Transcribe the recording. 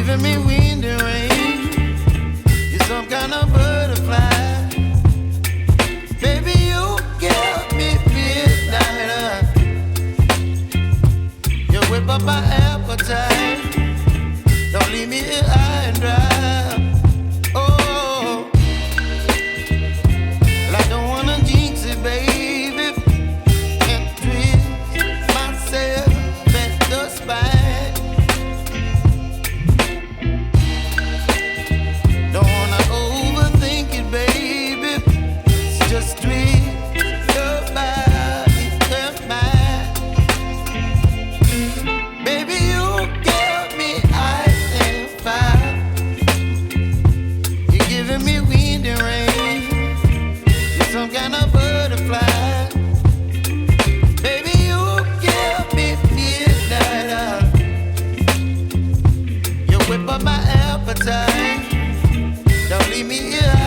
giving me wind and rain. You're some kind of butterfly. Baby, you give me midnight. You whip up my appetite. Don't leave me here high and dry. Oh, well, I don't wanna jinx it, baby. Can't twist myself at the spine. Don't wanna overthink it, baby. It's just twist your body and mine. Baby, you give me ice and fire. You're giving me wind and rain. You're some kind of butterfly. Baby, you give me midnight. You whip up my appetite. Don't leave me here